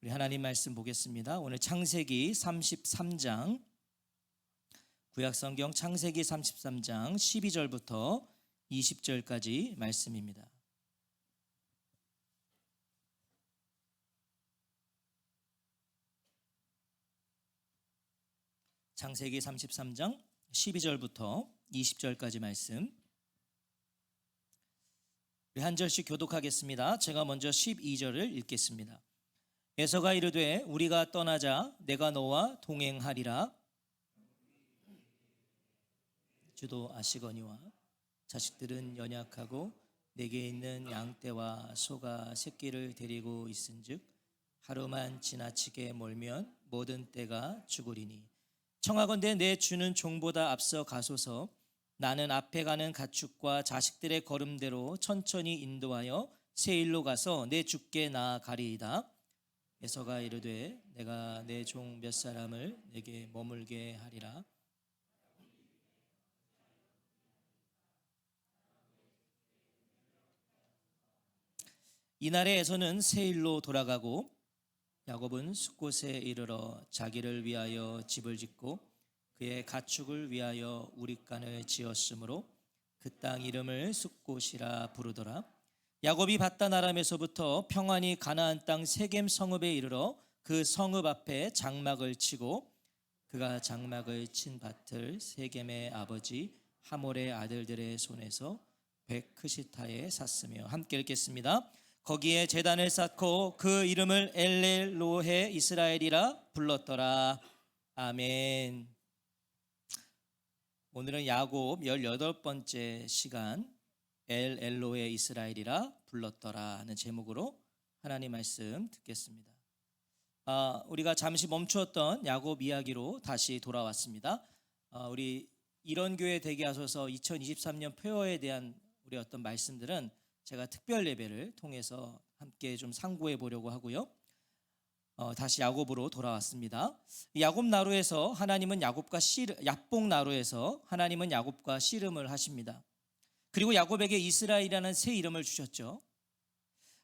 우리 하나님 말씀 보겠습니다. 오늘 창세기 33장, 구약성경 창세기 33장 12절부터 20절까지 말씀입니다. 창세기 33장 12절부터 20절까지 말씀, 우리 한 절씩 교독하겠습니다. 제가 먼저 12절을 읽겠습니다. 에서가 이르되 우리가 떠나자 내가 너와 동행하리라. 주도 아시거니와 자식들은 연약하고 내게 있는 양떼와 소가 새끼를 데리고 있은즉 하루만 지나치게 몰면 모든 떼가 죽으리니 청하건대 내 주는 종보다 앞서 가소서. 나는 앞에 가는 가축과 자식들의 걸음대로 천천히 인도하여 세일로 가서 내 주께 나아가리이다. 에서가 이르되 내가 내 종 몇 사람을 내게 머물게 하리라. 이날에 에서는 세일로 돌아가고 야곱은 숫곳에 이르러 자기를 위하여 집을 짓고 그의 가축을 위하여 우릿간을 지었으므로 그 땅 이름을 숫곳이라 부르더라. 야곱이 밧단 아람에서부터 평안히 가나안 땅 세겜 성읍에 이르러 그 성읍 앞에 장막을 치고 그가 장막을 친 밭을 세겜의 아버지 하몰의 아들들의 손에서 백크시타에 샀으며, 함께 읽겠습니다. 거기에 제단을 쌓고 그 이름을 엘렐로헤 이스라엘이라 불렀더라. 아멘. 오늘은 야곱 18번째 시간 엘로헤 이스라엘이라 불렀더라 하는 제목으로 하나님 말씀 듣겠습니다. 우리가 잠시 멈추었던 야곱 이야기로 다시 돌아왔습니다. 우리 이런교회 되게 하소서 2023년 표어에 대한 우리 어떤 말씀들은 제가 특별 예배를 통해서 함께 좀 상고해 보려고 하고요. 다시 야곱으로 돌아왔습니다. 야곱 나루에서 하나님은 야복 나루에서 하나님은 야곱과 씨름을 하십니다. 그리고 야곱에게 이스라엘이라는 새 이름을 주셨죠.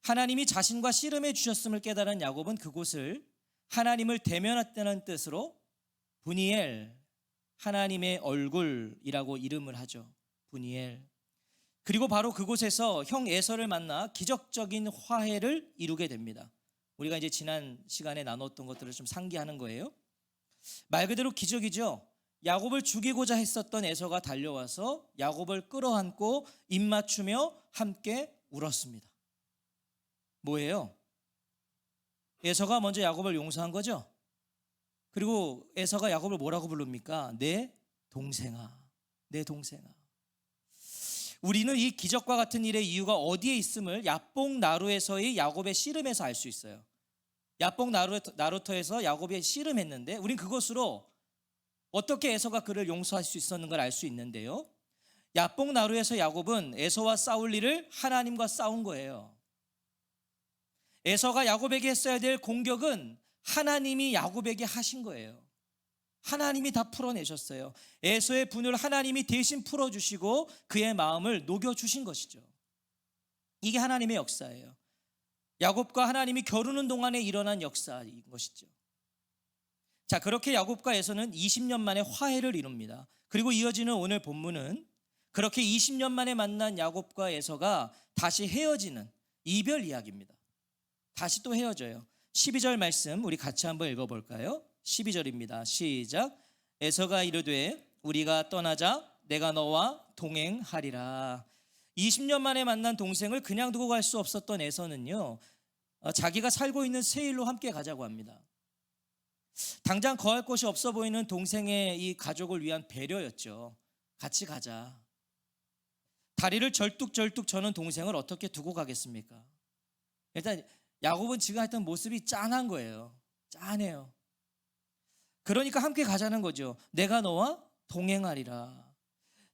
하나님이 자신과 씨름해 주셨음을 깨달은 야곱은 그곳을 하나님을 대면했다는 뜻으로 브니엘, 하나님의 얼굴이라고 이름을 하죠. 브니엘. 그리고 바로 그곳에서 형 에서를 만나 기적적인 화해를 이루게 됩니다. 우리가 이제 지난 시간에 나눴던 것들을 좀 상기하는 거예요. 말 그대로 기적이죠. 야곱을 죽이고자 했었던 에서가 달려와서 야곱을 끌어안고 입맞추며 함께 울었습니다. 뭐예요? 에서가 먼저 야곱을 용서한 거죠. 그리고 에서가 야곱을 뭐라고 부릅니까? 내 동생아, 내 동생아. 우리는 이 기적과 같은 일의 이유가 어디에 있음을 야복 나루에서의 야곱의 씨름에서 알 수 있어요. 야복 나루터에서 야곱이 씨름했는데 우린 그것으로 어떻게 에서가 그를 용서할 수 있었는 걸 알 수 있는데요. 야복 나루에서 야곱은 에서와 싸울 일을 하나님과 싸운 거예요. 에서가 야곱에게 했어야 될 공격은 하나님이 야곱에게 하신 거예요. 하나님이 다 풀어내셨어요. 에서의 분을 하나님이 대신 풀어주시고 그의 마음을 녹여주신 것이죠. 이게 하나님의 역사예요. 야곱과 하나님이 겨루는 동안에 일어난 역사인 것이죠. 자, 그렇게 야곱과 에서는 20년 만에 화해를 이룹니다. 그리고 이어지는 오늘 본문은 그렇게 20년 만에 만난 야곱과 에서가 다시 헤어지는 이별 이야기입니다. 다시 또 헤어져요. 12절 말씀 우리 같이 한번 읽어볼까요? 12절입니다. 시작. 에서가 이르되 우리가 떠나자 내가 너와 동행하리라. 20년 만에 만난 동생을 그냥 두고 갈 수 없었던 에서는요, 자기가 살고 있는 세일로 함께 가자고 합니다. 당장 거할 곳이 없어 보이는 동생의 이 가족을 위한 배려였죠. 같이 가자. 다리를 절뚝절뚝 저는 동생을 어떻게 두고 가겠습니까? 일단 야곱은 지금 했던 모습이 짠한 거예요. 짠해요. 그러니까 함께 가자는 거죠. 내가 너와 동행하리라.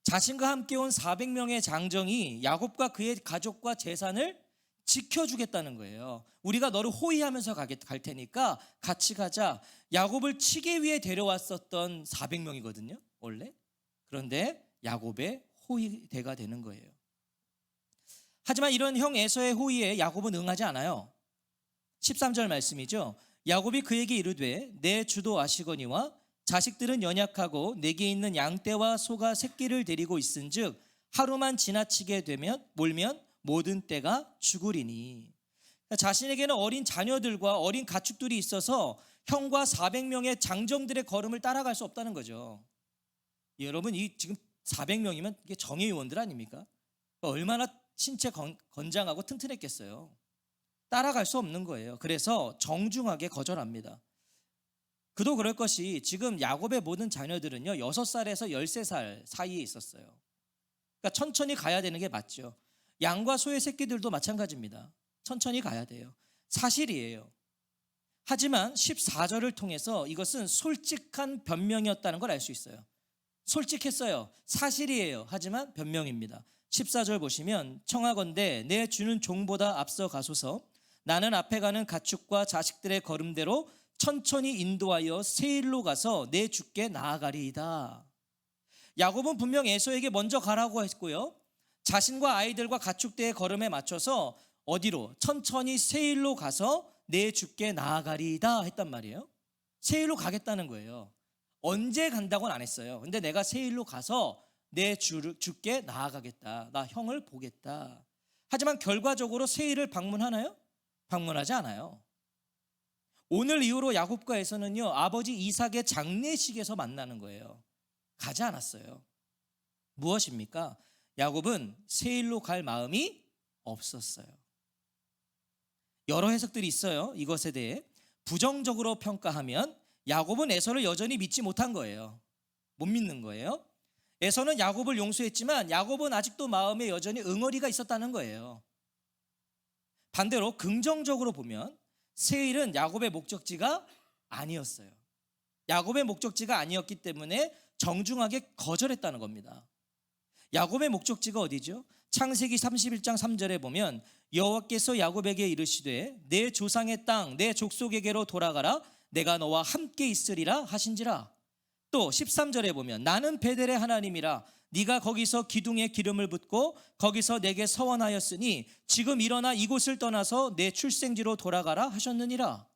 자신과 함께 온 400명의 장정이 야곱과 그의 가족과 재산을 지켜주겠다는 거예요. 우리가 너를 호위하면서 갈 테니까 같이 가자. 야곱을 치기 위해 데려왔었던 400명이거든요 원래. 그런데 야곱의 호위대가 되는 거예요. 하지만 이런 형 에서의 호의에 야곱은 응하지 않아요. 13절 말씀이죠. 야곱이 그에게 이르되 내 주도 아시거니와 자식들은 연약하고 내게 있는 양떼와 소가 새끼를 데리고 있은즉 하루만 지나치게 되면 몰면 모든 떼가 죽으리니. 자신에게는 어린 자녀들과 어린 가축들이 있어서 형과 400명의 장정들의 걸음을 따라갈 수 없다는 거죠. 여러분, 이 지금 400명이면 이게 정예요원들 아닙니까? 얼마나 신체 건장하고 튼튼했겠어요. 따라갈 수 없는 거예요. 그래서 정중하게 거절합니다. 그도 그럴 것이 지금 야곱의 모든 자녀들은요 6살에서 13살 사이에 있었어요. 그러니까 천천히 가야 되는 게 맞죠. 양과 소의 새끼들도 마찬가지입니다. 천천히 가야 돼요. 사실이에요. 하지만 14절을 통해서 이것은 솔직한 변명이었다는 걸 알 수 있어요. 솔직했어요. 사실이에요. 하지만 변명입니다. 14절 보시면 청하건대 내 주는 종보다 앞서 가소서 나는 앞에 가는 가축과 자식들의 걸음대로 천천히 인도하여 세일로 가서 내 주께 나아가리이다. 야곱은 분명 에서에게 먼저 가라고 했고요. 자신과 아이들과 가축대의 걸음에 맞춰서 어디로? 천천히 세일로 가서 내 주께 나아가리이다 했단 말이에요. 세일로 가겠다는 거예요. 언제 간다고는 안 했어요. 근데 내가 세일로 가서 내 주께 나아가겠다. 나 형을 보겠다. 하지만 결과적으로 세일을 방문하나요? 방문하지 않아요. 오늘 이후로 야곱과 에서는요 아버지 이삭의 장례식에서 만나는 거예요. 가지 않았어요. 무엇입니까? 야곱은 세일로 갈 마음이 없었어요. 여러 해석들이 있어요. 이것에 대해 부정적으로 평가하면 야곱은 에서를 여전히 믿지 못한 거예요. 못 믿는 거예요. 에서는 야곱을 용서했지만 야곱은 아직도 마음에 여전히 응어리가 있었다는 거예요. 반대로 긍정적으로 보면 세일은 야곱의 목적지가 아니었어요. 야곱의 목적지가 아니었기 때문에 정중하게 거절했다는 겁니다. 야곱의 목적지가 어디죠? 창세기 31장 3절에 보면 여호와께서 야곱에게 이르시되 내 조상의 땅 내 족속에게로 돌아가라 내가 너와 함께 있으리라 하신지라. 또 13절에 보면 나는 베델의 하나님이라 네가 거기서 기둥에 기름을 붓고 거기서 내게 서원하였으니 지금 일어나 이곳을 떠나서 내 출생지로 돌아가라 하셨느니라.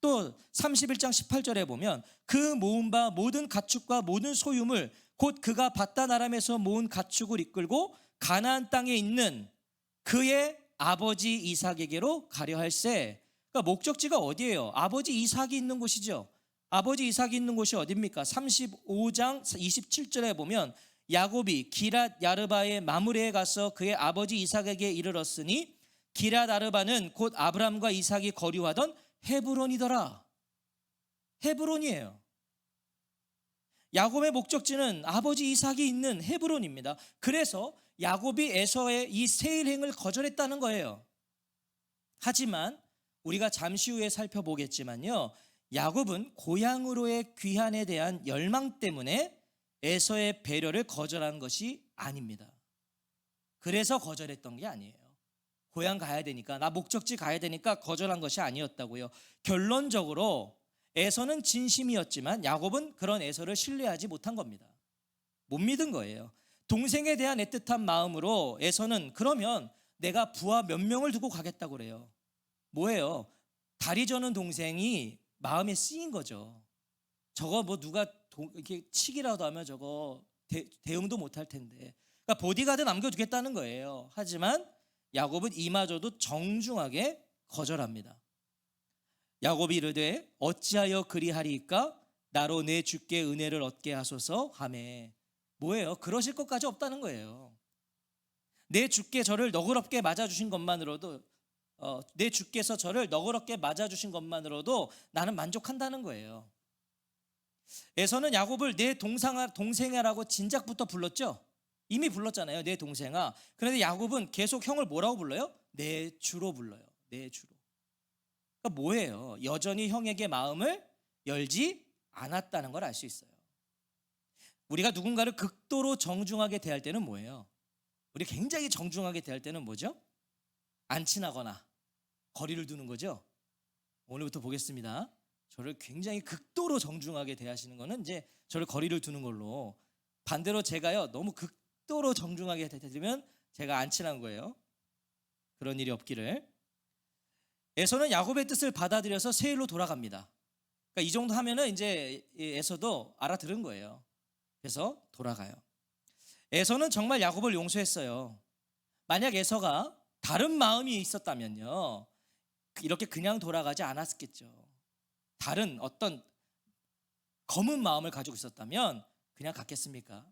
또 31장 18절에 보면 그 모은 바 모든 가축과 모든 소유물 곧 그가 밧단 아람에서 모은 가축을 이끌고 가나안 땅에 있는 그의 아버지 이삭에게로 가려 할세. 그러니까 목적지가 어디예요? 아버지 이삭이 있는 곳이죠. 아버지 이삭이 있는 곳이 어디입니까? 35장 27절에 보면 야곱이 기랏 야르바의 마므레에 가서 그의 아버지 이삭에게 이르렀으니 기랏 야르바는 곧 아브람과 이삭이 거류하던 헤브론이더라. 헤브론이에요. 야곱의 목적지는 아버지 이삭이 있는 헤브론입니다. 그래서 야곱이 에서의 이 세일행을 거절했다는 거예요. 하지만 우리가 잠시 후에 살펴보겠지만요, 야곱은 고향으로의 귀환에 대한 열망 때문에 에서의 배려를 거절한 것이 아닙니다. 그래서 거절했던 게 아니에요. 고향 가야 되니까, 나 목적지 가야 되니까 거절한 것이 아니었다고요. 결론적으로 에서는 진심이었지만 야곱은 그런 에서를 신뢰하지 못한 겁니다. 못 믿은 거예요. 동생에 대한 애틋한 마음으로 에서는 그러면 내가 부하 몇 명을 두고 가겠다고 그래요. 뭐예요? 다리 저는 동생이 마음에 쓰인 거죠. 저거 뭐 누가 이렇게 치기라도 하면 저거 대응도 못할 텐데. 그러니까 보디가드 남겨두겠다는 거예요. 하지만 야곱은 이마저도 정중하게 거절합니다. 야곱이 이르되 어찌하여 그리하리이까? 나로 내 주께 은혜를 얻게 하소서 하매. 뭐예요? 그러실 것까지 없다는 거예요. 내 주께 저를 너그럽게 맞아주신 것만으로도 내 주께서 저를 너그럽게 맞아주신 것만으로도 나는 만족한다는 거예요. 에서는 야곱을 내 동생아라고 진작부터 불렀죠. 이미 불렀잖아요. 내 동생아. 그런데 야곱은 계속 형을 뭐라고 불러요? 내 주로 불러요. 내 주로. 그러니까 뭐예요? 여전히 형에게 마음을 열지 않았다는 걸 알 수 있어요. 우리가 누군가를 극도로 정중하게 대할 때는 뭐예요? 우리 굉장히 정중하게 대할 때는 뭐죠? 안 친하거나 거리를 두는 거죠. 오늘부터 보겠습니다. 저를 굉장히 극도로 정중하게 대하시는 거는 이제 저를 거리를 두는 걸로, 반대로 제가요 너무 극도로 정중하게 대하면 제가 안 친한 거예요. 그런 일이 없기를. 에서는 야곱의 뜻을 받아들여서 세일로 돌아갑니다. 그러니까 이 정도 하면은 이제 에서도 알아들은 거예요. 그래서 돌아가요. 에서는 정말 야곱을 용서했어요. 만약 에서가 다른 마음이 있었다면요, 이렇게 그냥 돌아가지 않았겠죠. 다른 어떤 검은 마음을 가지고 있었다면 그냥 갔겠습니까?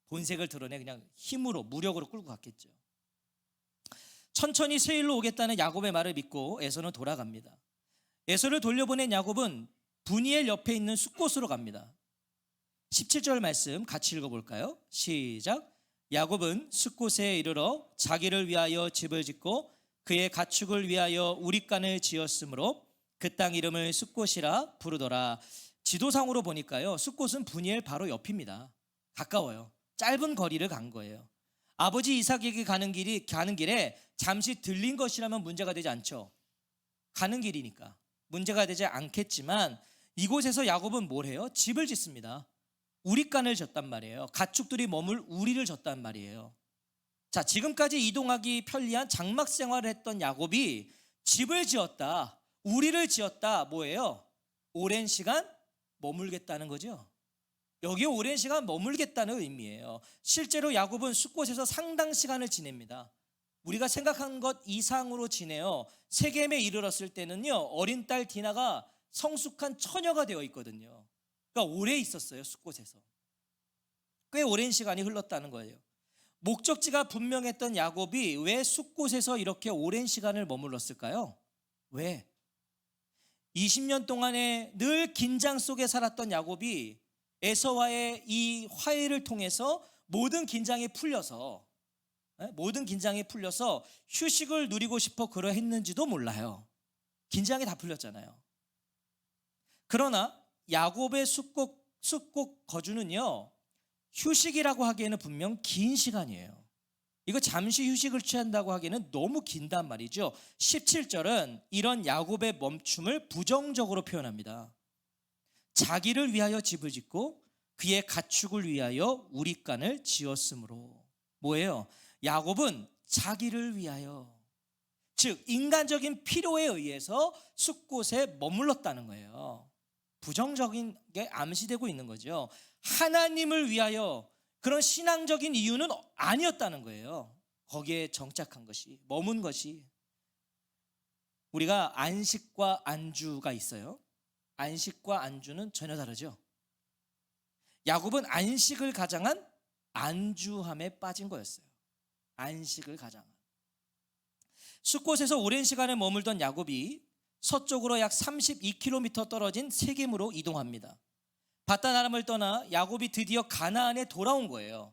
본색을 드러내 그냥 힘으로 무력으로 끌고 갔겠죠. 천천히 세일로 오겠다는 야곱의 말을 믿고 에서는 돌아갑니다. 에서를 돌려보낸 야곱은 브니엘 옆에 있는 숫곳으로 갑니다. 17절 말씀 같이 읽어볼까요? 시작. 야곱은 숫곳에 이르러 자기를 위하여 집을 짓고 그의 가축을 위하여 우릿간을 지었으므로 그 땅 이름을 숫곳이라 부르더라. 지도상으로 보니까요, 숫곳은 브니엘 바로 옆입니다. 가까워요. 짧은 거리를 간 거예요. 아버지 이삭에게 가는 길에 잠시 들린 것이라면 문제가 되지 않죠. 가는 길이니까 문제가 되지 않겠지만 이곳에서 야곱은 뭘 해요? 집을 짓습니다. 우릿간을 졌단 말이에요. 가축들이 머물 우리를 졌단 말이에요. 자, 지금까지 이동하기 편리한 장막 생활을 했던 야곱이 집을 지었다, 우리를 지었다, 뭐예요? 오랜 시간 머물겠다는 거죠. 여기에 오랜 시간 머물겠다는 의미예요. 실제로 야곱은 숫곳에서 상당 시간을 지냅니다. 우리가 생각한 것 이상으로 지내요. 세겜에 이르렀을 때는요, 어린 딸 디나가 성숙한 처녀가 되어 있거든요. 그러니까 오래 있었어요. 숫곳에서 꽤 오랜 시간이 흘렀다는 거예요. 목적지가 분명했던 야곱이 왜 숫곳에서 이렇게 오랜 시간을 머물렀을까요? 왜? 20년 동안에 늘 긴장 속에 살았던 야곱이 에서와의 이 화해를 통해서 모든 긴장이 풀려서 휴식을 누리고 싶어 그러했는지도 몰라요. 긴장이 다 풀렸잖아요. 그러나 야곱의 숫곳 거주는요, 휴식이라고 하기에는 분명 긴 시간이에요. 이거 잠시 휴식을 취한다고 하기에는 너무 긴단 말이죠. 17절은 이런 야곱의 멈춤을 부정적으로 표현합니다. 자기를 위하여 집을 짓고 그의 가축을 위하여 우릿간을 지었으므로. 뭐예요? 야곱은 자기를 위하여, 즉 인간적인 필요에 의해서 숫곳에 머물렀다는 거예요. 부정적인 게 암시되고 있는 거죠. 하나님을 위하여 그런 신앙적인 이유는 아니었다는 거예요. 거기에 정착한 것이, 머문 것이. 우리가 안식과 안주가 있어요. 안식과 안주는 전혀 다르죠. 야곱은 안식을 가장한 안주함에 빠진 거였어요. 안식을 가장한. 숫곳에서 오랜 시간을 머물던 야곱이 서쪽으로 약 32km 떨어진 세겜으로 이동합니다. 밧단 아람을 떠나 야곱이 드디어 가나안에 돌아온 거예요.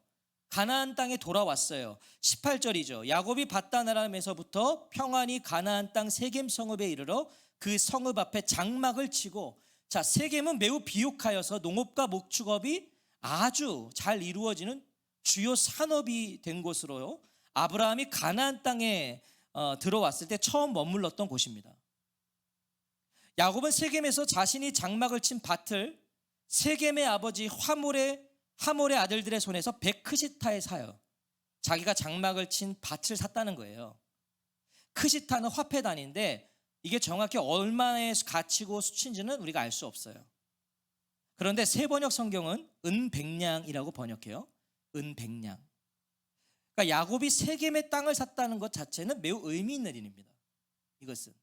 가나안 땅에 돌아왔어요. 18절이죠. 야곱이 밧단 아람에서부터 평안히 가나안 땅 세겜 성읍에 이르러 그 성읍 앞에 장막을 치고, 자, 세겜은 매우 비옥하여서 농업과 목축업이 아주 잘 이루어지는 주요 산업이 된 곳으로요, 아브라함이 가나안 땅에 들어왔을 때 처음 머물렀던 곳입니다. 야곱은 세겜에서 자신이 장막을 친 밭을 세겜의 아버지 하몰의 아들들의 손에서 베크시타에 사요. 자기가 장막을 친 밭을 샀다는 거예요. 크시타는 화폐 단위인데 이게 정확히 얼마의 가치고 수치인지는 우리가 알 수 없어요. 그런데 세번역 성경은 은백냥이라고 번역해요. 은백냥. 그러니까 야곱이 세겜의 땅을 샀다는 것 자체는 매우 의미 있는 일입니다. 이것은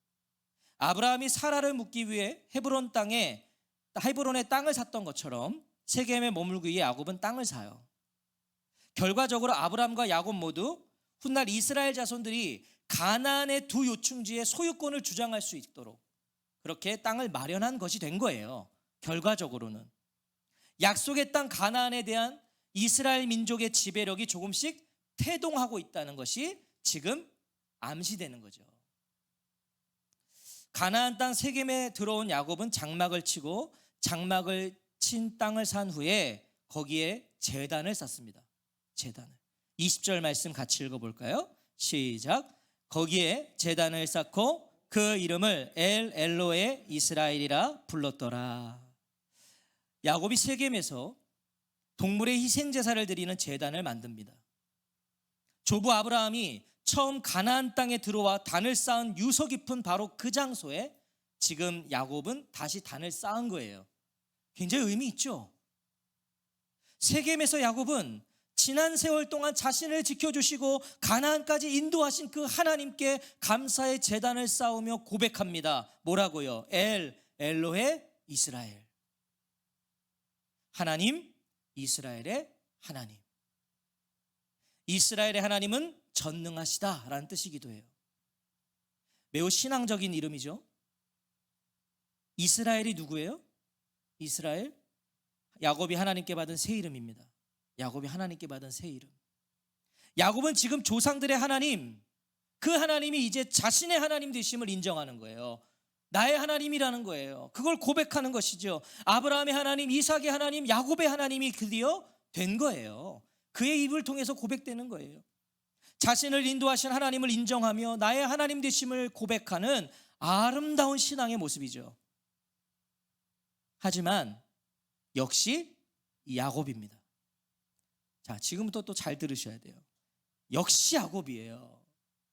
아브라함이 사라를 묻기 위해 헤브론의 땅을 샀던 것처럼 세겜에 머물기 위해 야곱은 땅을 사요. 결과적으로 아브라함과 야곱 모두 훗날 이스라엘 자손들이 가나안의 두 요충지의 소유권을 주장할 수 있도록 그렇게 땅을 마련한 것이 된 거예요. 결과적으로는 약속의 땅 가나안에 대한 이스라엘 민족의 지배력이 조금씩 태동하고 있다는 것이 지금 암시되는 거죠. 가나안 땅 세겜에 들어온 야곱은 장막을 치고 장막을 친 땅을 산 후에 거기에 제단을 쌓습니다. 제단을. 20절 말씀 같이 읽어볼까요? 시작. 거기에 제단을 쌓고 그 이름을 엘로에 이스라엘이라 불렀더라. 야곱이 세겜에서 동물의 희생 제사를 드리는 제단을 만듭니다. 조부 아브라함이 처음 가나안 땅에 들어와 단을 쌓은 유서 깊은 바로 그 장소에 지금 야곱은 다시 단을 쌓은 거예요. 굉장히 의미 있죠. 세겜에서 야곱은 지난 세월 동안 자신을 지켜주시고 가나안까지 인도하신 그 하나님께 감사의 제단을 쌓으며 고백합니다. 뭐라고요? 엘로헤 이스라엘. 하나님, 이스라엘의 하나님. 이스라엘의 하나님은 전능하시다라는 뜻이기도 해요. 매우 신앙적인 이름이죠. 이스라엘이 누구예요? 이스라엘, 야곱이 하나님께 받은 새 이름입니다. 야곱이 하나님께 받은 새 이름. 야곱은 지금 조상들의 하나님, 그 하나님이 이제 자신의 하나님 되심을 인정하는 거예요. 나의 하나님이라는 거예요. 그걸 고백하는 것이죠. 아브라함의 하나님, 이삭의 하나님, 야곱의 하나님이 드디어 된 거예요. 그의 입을 통해서 고백되는 거예요. 자신을 인도하신 하나님을 인정하며 나의 하나님 되심을 고백하는 아름다운 신앙의 모습이죠. 하지만 역시 야곱입니다. 자, 지금부터 또 잘 들으셔야 돼요. 역시 야곱이에요.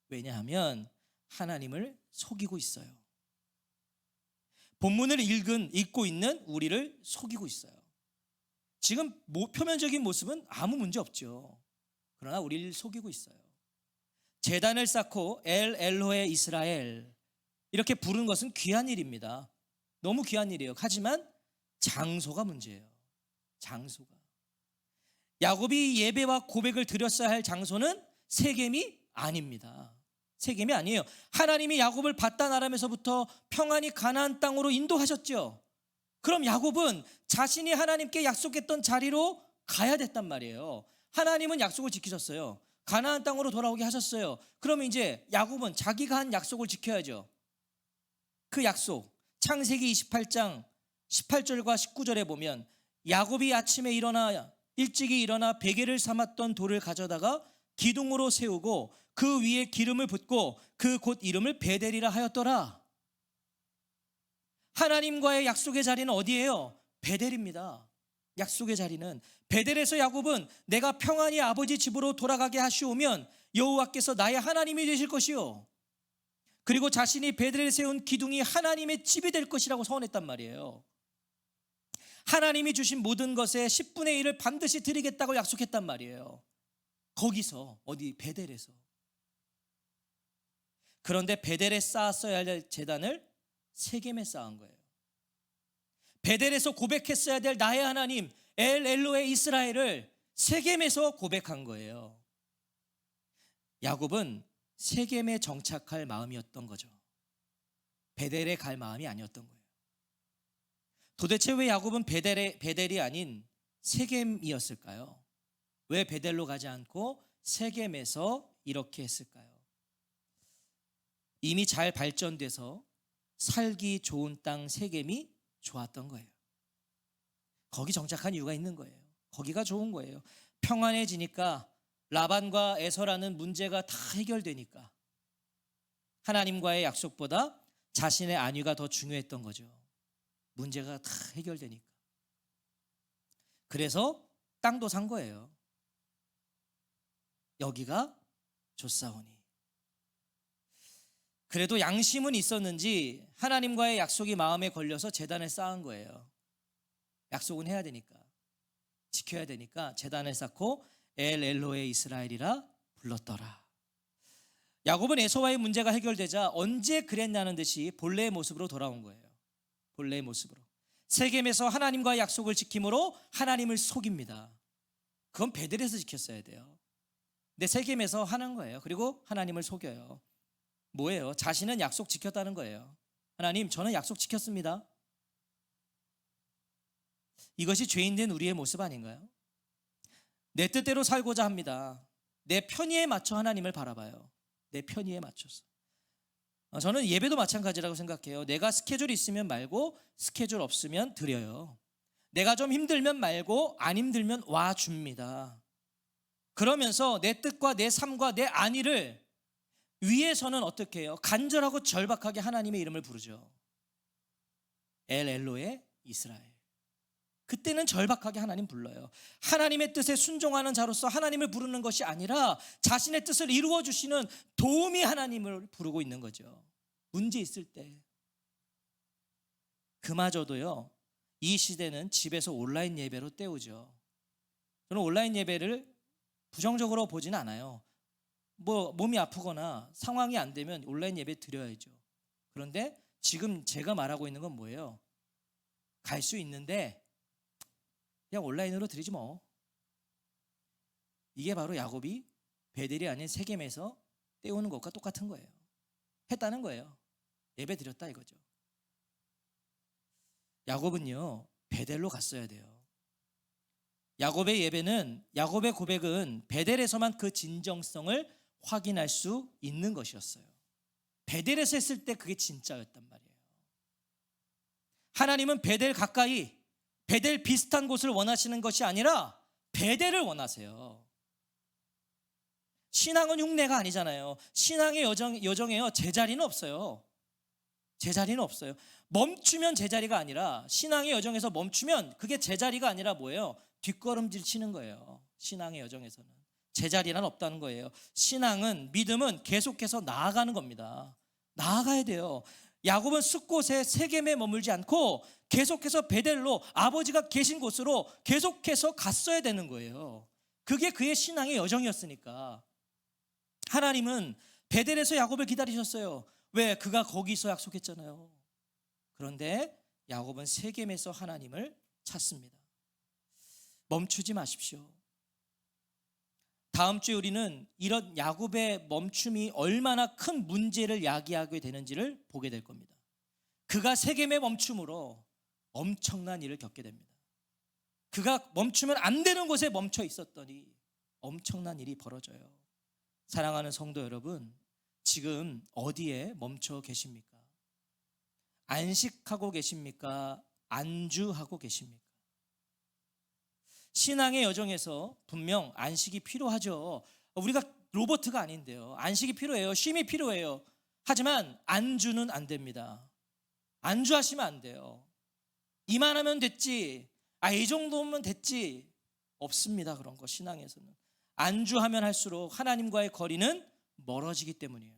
왜냐하면 하나님을 속이고 있어요. 본문을 읽고 있는 우리를 속이고 있어요. 지금 표면적인 모습은 아무 문제 없죠. 그러나 우리를 속이고 있어요. 제단을 쌓고 엘로헤 이스라엘 이렇게 부르는 것은 귀한 일입니다. 너무 귀한 일이에요. 하지만 장소가 문제예요. 장소가. 야곱이 예배와 고백을 드렸어야 할 장소는 세겜이 아닙니다. 세겜이 아니에요. 하나님이 야곱을 바단 아람에서부터 평안히 가나안 땅으로 인도하셨죠. 그럼 야곱은 자신이 하나님께 약속했던 자리로 가야 됐단 말이에요. 하나님은 약속을 지키셨어요. 가나안 땅으로 돌아오게 하셨어요. 그러면 이제 야곱은 자기가 한 약속을 지켜야죠. 그 약속 창세기 28장 18절과 19절에 보면 야곱이 아침에 일찍이 일어나 베개를 삼았던 돌을 가져다가 기둥으로 세우고 그 위에 기름을 붓고 그 곳 이름을 베델이라 하였더라. 하나님과의 약속의 자리는 어디예요? 베델입니다. 약속의 자리는 베델에서 야곱은 내가 평안히 아버지 집으로 돌아가게 하시오면 여호와께서 나의 하나님이 되실 것이요, 그리고 자신이 베델에 세운 기둥이 하나님의 집이 될 것이라고 선언했단 말이에요. 하나님이 주신 모든 것의 10분의 1을 반드시 드리겠다고 약속했단 말이에요. 거기서 어디 베델에서. 그런데 베델에 쌓았어야 할 제단을 세겜에 쌓은 거예요. 베델에서 고백했어야 될 나의 하나님 엘로헤 이스라엘을 세겜에서 고백한 거예요. 야곱은 세겜에 정착할 마음이었던 거죠. 베델에 갈 마음이 아니었던 거예요. 도대체 왜 야곱은 베델이 아닌 세겜이었을까요? 왜 베델로 가지 않고 세겜에서 이렇게 했을까요? 이미 잘 발전돼서 살기 좋은 땅 세겜이 좋았던 거예요. 거기 정착한 이유가 있는 거예요. 거기가 좋은 거예요. 평안해지니까, 라반과 에서라는 문제가 다 해결되니까, 하나님과의 약속보다 자신의 안위가 더 중요했던 거죠. 문제가 다 해결되니까. 그래서 땅도 산 거예요. 여기가 좋사오니. 그래도 양심은 있었는지 하나님과의 약속이 마음에 걸려서 제단을 쌓은 거예요. 약속은 해야 되니까, 지켜야 되니까 제단을 쌓고 엘로헤 이스라엘이라 불렀더라. 야곱은 에서와의 문제가 해결되자 언제 그랬냐는 듯이 본래의 모습으로 돌아온 거예요. 본래의 모습으로. 세겜에서 하나님과의 약속을 지킴으로 하나님을 속입니다. 그건 베델에서 지켰어야 돼요. 근데 세겜에서 하는 거예요. 그리고 하나님을 속여요. 뭐예요? 자신은 약속 지켰다는 거예요. 하나님, 저는 약속 지켰습니다. 이것이 죄인된 우리의 모습 아닌가요? 내 뜻대로 살고자 합니다. 내 편의에 맞춰 하나님을 바라봐요. 내 편의에 맞춰서. 저는 예배도 마찬가지라고 생각해요. 내가 스케줄이 있으면 말고, 스케줄 없으면 드려요. 내가 좀 힘들면 말고, 안 힘들면 와줍니다. 그러면서 내 뜻과 내 삶과 내 안위를 위해서는 어떻게 해요? 간절하고 절박하게 하나님의 이름을 부르죠. 엘로헤 이스라엘. 그때는 절박하게 하나님 불러요. 하나님의 뜻에 순종하는 자로서 하나님을 부르는 것이 아니라 자신의 뜻을 이루어 주시는 도우미 하나님을 부르고 있는 거죠. 문제 있을 때. 그마저도요, 이 시대는 집에서 온라인 예배로 때우죠. 저는 온라인 예배를 부정적으로 보진 않아요. 몸이 아프거나 상황이 안 되면 온라인 예배 드려야죠. 그런데 지금 제가 말하고 있는 건 뭐예요? 갈 수 있는데 그냥 온라인으로 드리지 뭐. 이게 바로 야곱이 베델이 아닌 세겜에서 때우는 것과 똑같은 거예요. 했다는 거예요. 예배 드렸다 이거죠. 야곱은요, 베델로 갔어야 돼요. 야곱의 예배는, 야곱의 고백은 베델에서만 그 진정성을 확인할 수 있는 것이었어요. 베델에서 했을 때 그게 진짜였단 말이에요. 하나님은 베델 가까이, 베델 비슷한 곳을 원하시는 것이 아니라 베델을 원하세요. 신앙은 흉내가 아니잖아요. 신앙의 여정에요, 제자리는 없어요. 제자리는 없어요. 멈추면 제자리가 아니라, 신앙의 여정에서 멈추면 그게 제자리가 아니라 뭐예요? 뒷걸음질 치는 거예요. 신앙의 여정에서는 제자리란 없다는 거예요. 신앙은, 믿음은 계속해서 나아가는 겁니다. 나아가야 돼요. 야곱은 숫곳에 세겜에 머물지 않고 계속해서 베델로, 아버지가 계신 곳으로 계속해서 갔어야 되는 거예요. 그게 그의 신앙의 여정이었으니까. 하나님은 베델에서 야곱을 기다리셨어요. 왜? 그가 거기서 약속했잖아요. 그런데 야곱은 세겜에서 하나님을 찾습니다. 멈추지 마십시오. 다음 주에 우리는 이런 야곱의 멈춤이 얼마나 큰 문제를 야기하게 되는지를 보게 될 겁니다. 그가 세겜의 멈춤으로 엄청난 일을 겪게 됩니다. 그가 멈추면 안 되는 곳에 멈춰 있었더니 엄청난 일이 벌어져요. 사랑하는 성도 여러분, 지금 어디에 멈춰 계십니까? 안식하고 계십니까? 안주하고 계십니까? 신앙의 여정에서 분명 안식이 필요하죠. 우리가 로봇가 아닌데요. 안식이 필요해요. 쉼이 필요해요. 하지만 안주는 안 됩니다. 안주하시면 안 돼요. 이만하면 됐지, 이 정도면 됐지, 없습니다. 그런 거 신앙에서는. 안주하면 할수록 하나님과의 거리는 멀어지기 때문이에요.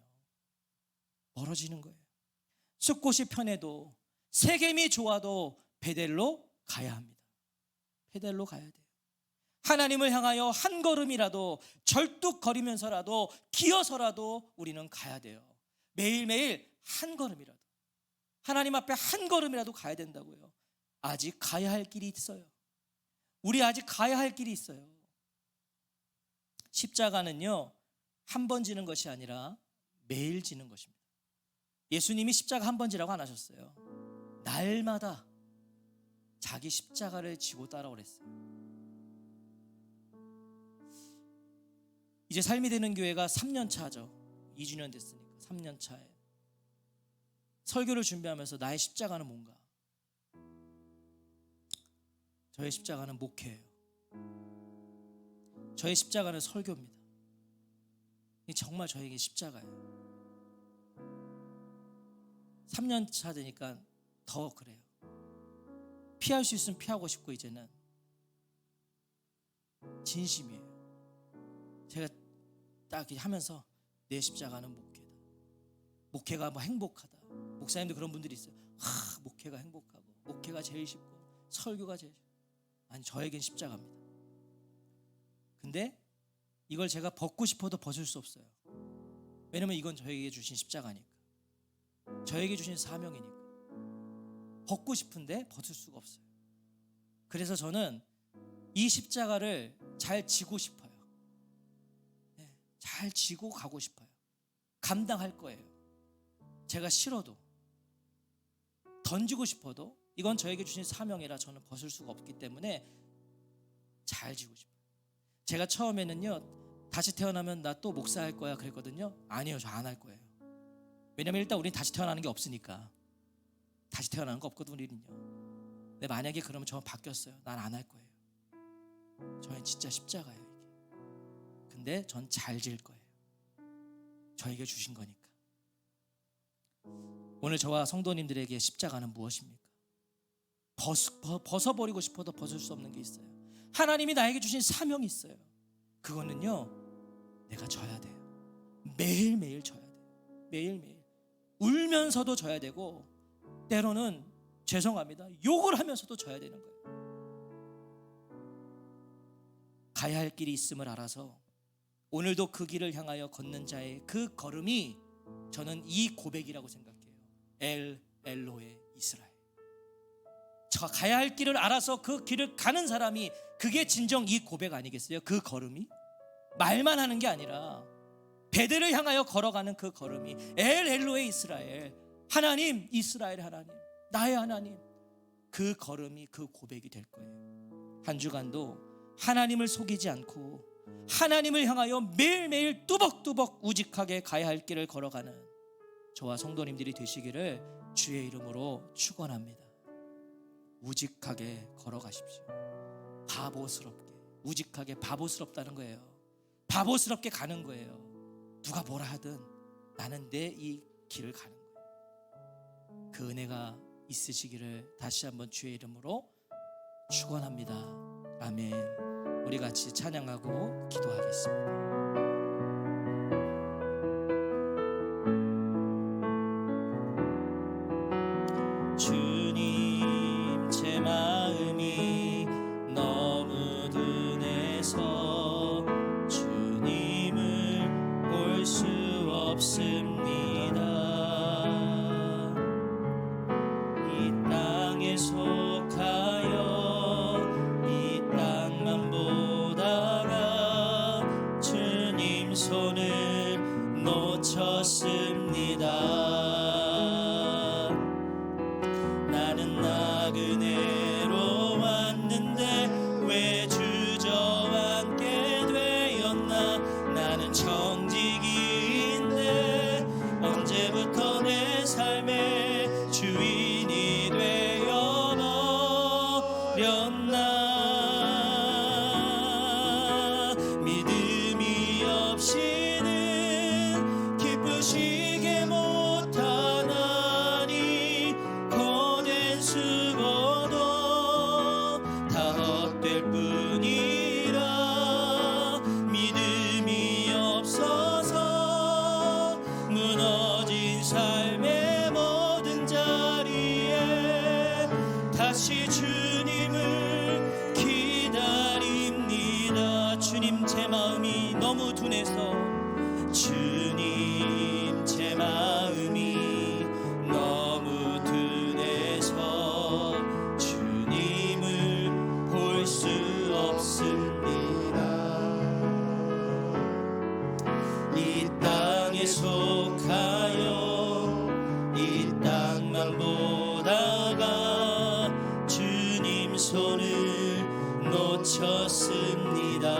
멀어지는 거예요. 숲곳이 편해도, 세겜이 좋아도 베델로 가야 합니다. 베델로 가야 돼요. 하나님을 향하여 한 걸음이라도, 절뚝거리면서라도, 기어서라도 우리는 가야 돼요. 매일매일 한 걸음이라도, 하나님 앞에 한 걸음이라도 가야 된다고요. 아직 가야 할 길이 있어요. 우리 아직 가야 할 길이 있어요. 십자가는요, 한 번 지는 것이 아니라 매일 지는 것입니다. 예수님이 십자가 한 번 지라고 안 하셨어요. 날마다 자기 십자가를 지고 따라오랬어요. 이제 삶이 되는 교회가 3년 차죠. 2주년 됐으니까 3년 차에 설교를 준비하면서 나의 십자가는 뭔가? 저의 십자가는 목회예요. 저의 십자가는 설교입니다. 이게 정말 저에게 십자가예요. 3년 차 되니까 더 그래요. 피할 수 있으면 피하고 싶고, 이제는 진심이에요. 제가 딱 하면서 내 십자가는 목회다. 목회가 뭐 행복하다. 목사님도 그런 분들이 있어요. 목회가 행복하고, 목회가 제일 쉽고, 설교가 제일 쉽고. 아니, 저에겐 십자가입니다. 근데 이걸 제가 벗고 싶어도 벗을 수 없어요. 왜냐면 이건 저에게 주신 십자가니까, 저에게 주신 사명이니까. 벗고 싶은데 벗을 수가 없어요. 그래서 저는 이 십자가를 잘 지고 싶어요. 잘 지고 가고 싶어요. 감당할 거예요. 제가 싫어도, 던지고 싶어도 이건 저에게 주신 사명이라 저는 벗을 수가 없기 때문에 잘 지고 싶어요. 제가 처음에는요, 다시 태어나면 나 또 목사할 거야 그랬거든요. 아니요, 저 안 할 거예요. 왜냐면 일단 우린 다시 태어나는 게 없으니까. 다시 태어나는 거 없거든 우리는요. 근데 만약에 그러면 저 바뀌었어요. 난 안 할 거예요. 저는 진짜 십자가예요 이게. 근데 전 잘 질 거예요. 저에게 주신 거니까. 오늘 저와 성도님들에게 십자가는 무엇입니까? 벗어버리고 싶어도 벗을 수 없는 게 있어요. 하나님이 나에게 주신 사명이 있어요. 그거는요, 내가 져야 돼요. 매일매일 져야 돼요. 매일매일 울면서도 져야 되고, 때로는 죄송합니다, 욕을 하면서도 져야 되는 거예요. 가야 할 길이 있음을 알아서 오늘도 그 길을 향하여 걷는 자의 그 걸음이, 저는 이 고백이라고 생각해요. 엘 엘로에 이스라엘. 저 가야 할 길을 알아서 그 길을 가는 사람이, 그게 진정 이 고백 아니겠어요? 그 걸음이 말만 하는 게 아니라 베델을 향하여 걸어가는 그 걸음이 엘 엘로에 이스라엘, 하나님, 이스라엘 하나님, 나의 하나님, 그 걸음이 그 고백이 될 거예요. 한 주간도 하나님을 속이지 않고 하나님을 향하여 매일매일 뚜벅뚜벅 우직하게 가야 할 길을 걸어가는 저와 성도님들이 되시기를 주의 이름으로 축원합니다. 우직하게 걸어가십시오. 바보스럽게, 우직하게 바보스럽다는 거예요. 바보스럽게 가는 거예요. 누가 뭐라 하든 나는 내 이 길을 가는 거예요. 그 은혜가 있으시기를 다시 한번 주의 이름으로 축원합니다. 아멘. 우리 같이 찬양하고 기도하겠습니다. 주님, 제 마음이 너무 둔해서 주님을 볼 수 없습니다. 이 땅에 속하여 이 땅만 보다가 주님 손을 놓쳤습니다. 나는 나그네로 왔는데 왜 주저앉게 되었나. 나는 청지기인데 언제부터 내 삶의 주인이 되어버렸나. 믿음이 없이는 기쁘시게 못하나니 거된 수고도 다 헛될 뿐이라. 믿음이 없어서 무너진 삶의 모든 자리에 다시 주님을 기다립니다. 주님, 제 마음이 너무 둔해서, 주님, 제 마음이 너무 둔해서 주님을 볼 수 없습니다. 이 땅에 속하여 이 땅만 보다가 주님 손을 놓쳤습니다.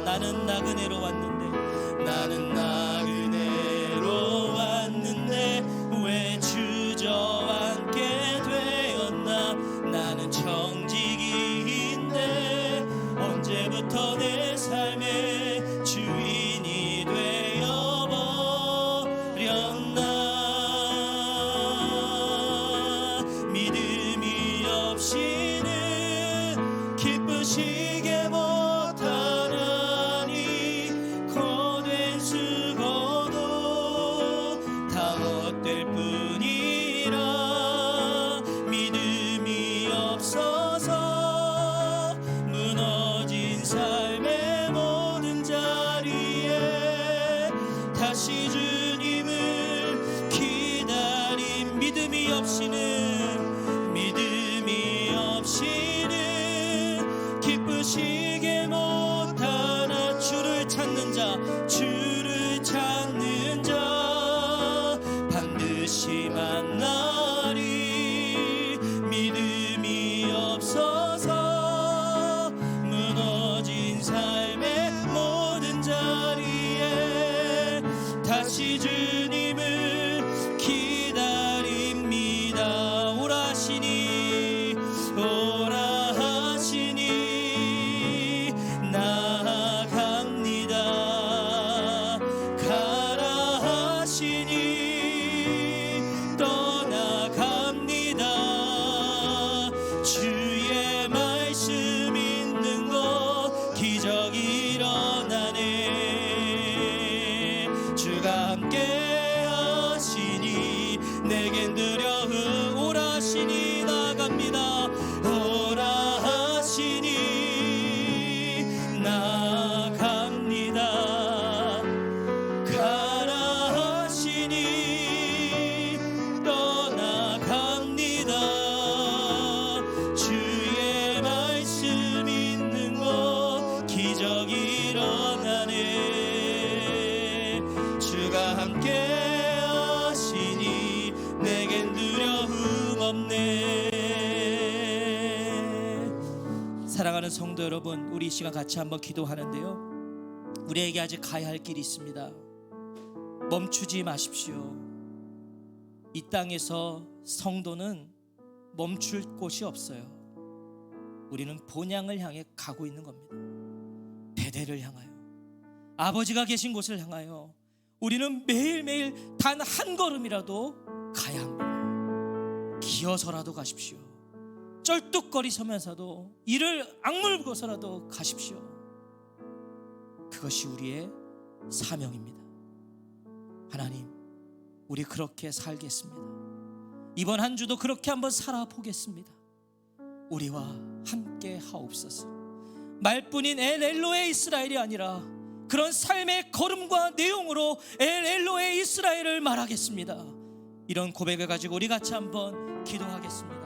나는 나그네로 왔는데, 나는 나그네로 왔는데 왜 주저앉게 되었나. 나는 청지기인데 언제부터 내 삶의 주인이 되어버렸나. 믿음이 없이는 기쁘시게 못하나니 거된 수고도 다 헛될 뿐이라. 믿음이 없어서 무너진 삶의 모든 자리에 다시 주님을 기다림. 믿음이 없이는, 믿음이 없이는 기쁘시게 못하나. 주를 찾는 자, 주를 찾는 자 반드시 만나리. 믿음이 없어서 무너진 삶의 모든 자리에 다시 주님을 기다립니다. 오라 하시니, 오라 하시니 나아갑니다. 가라 하시니 떠나갑니다. 성도 여러분, 우리 이 시간 같이 한번 기도하는데요, 우리에게 아직 가야 할 길이 있습니다. 멈추지 마십시오. 이 땅에서 성도는 멈출 곳이 없어요. 우리는 본향을 향해 가고 있는 겁니다. 베델을 향하여, 아버지가 계신 곳을 향하여 우리는 매일매일 단 한 걸음이라도 가야 합니다. 기어서라도 가십시오. 쩔뚝거리 서면서도 이를 악물고서라도 가십시오. 그것이 우리의 사명입니다. 하나님, 우리 그렇게 살겠습니다. 이번 한 주도 그렇게 한번 살아보겠습니다. 우리와 함께 하옵소서. 말뿐인 엘로의 이스라엘이 아니라 그런 삶의 걸음과 내용으로 엘로의 이스라엘을 말하겠습니다. 이런 고백을 가지고 우리 같이 한번 기도하겠습니다.